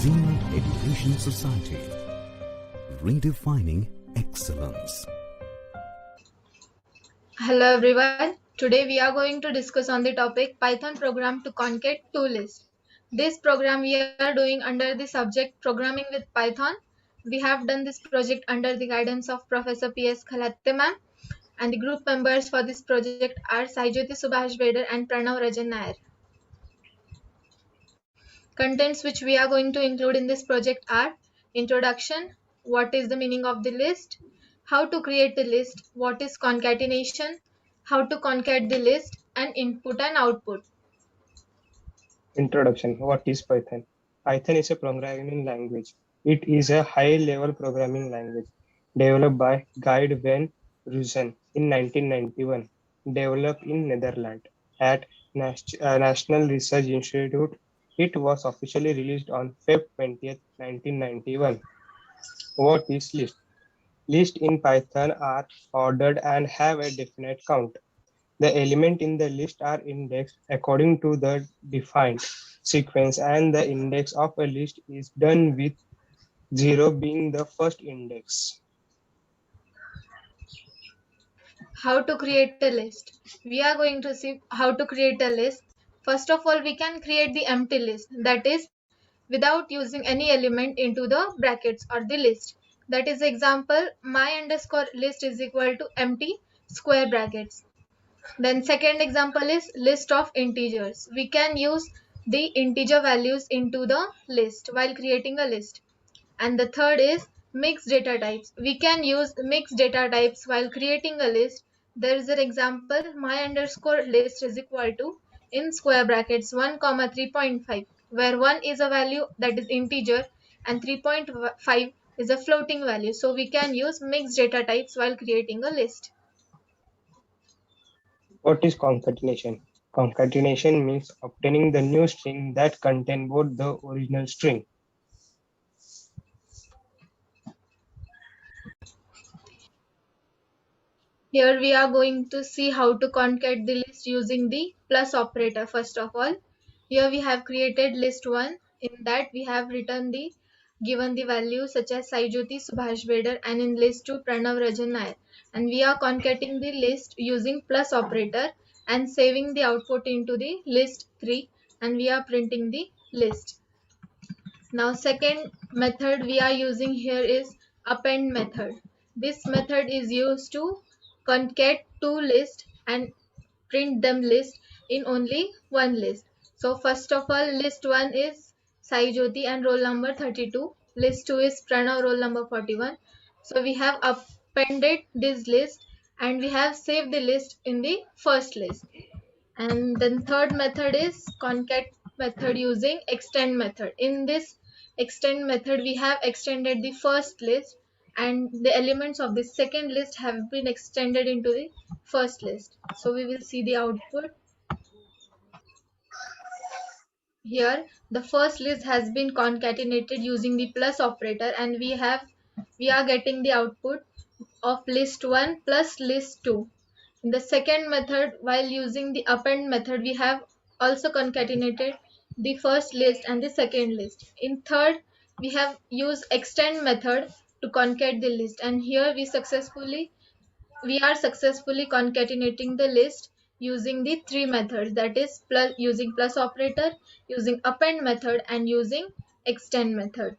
Zeal Education Society, redefining excellence. Hello everyone. Today we are going to discuss on the topic Python program to concat two lists. This program we are doing under the subject programming with Python. We have done this project under the guidance of Professor P.S. Khalatte ma'am, and the group members for this project are Saijyoti Subhash Beder and Pranav Rajan Nair. Contents which we are going to include in this project are introduction, what is the meaning of the list, how to create the list, what is concatenation, how to concat the list, and input and output. Introduction. What is Python? Python is a programming language. It is a high-level programming language developed by Guy van Roosen in 1991, developed in Netherlands at National Research Institute. It was officially released on February 20th, 1991. What is list? Lists in Python are ordered and have a definite count. The elements in the list are indexed according to the defined sequence, and the index of a list is done with 0 being the first index. How to create a list? We are going to see how to create a list. First of all, we can create the empty list, that is, without using any element into the brackets or the list. That is example, my underscore list is equal to empty square brackets. Then second example is list of integers. We can use the integer values into the list while creating a list. And the third is mixed data types. We can use mixed data types while creating a list. There is an example, my underscore list is equal to in square brackets 1 comma 3.5, where 1 is a value that is integer and 3.5 is a floating value. So we can use mixed data types while creating a list. What is concatenation? Concatenation means obtaining the new string that contain both the original string. Here we are going to see how to concat the list using the plus operator. First of all, here we have created list 1. In that we have written the given the values such as Saijyoti Subhash Beder, and in list 2 Pranav Rajan Nair. And we are concating the list using plus operator and saving the output into the list 3, and we are printing the list. Now second method we are using here is append method. This method is used to concat two lists and print them list in only one list. So first of all, list 1 is Sai Jyoti and roll number 32. List 2 is Pranav, roll number 41. So we have appended this list and we have saved the list in the first list. And then third method is concat method using extend method. In this extend method we have extended the first list and the elements of the second list have been extended into the first list. So we will see the output. Here the first list has been concatenated using the plus operator, and we are getting the output of list 1 plus list 2. In the second method, while using the append method, we have also concatenated the first list and the second list. In third, we have used extend method to concat the list, and here we are successfully concatenating the list using the three methods, that is using plus operator, using append method, and using extend method.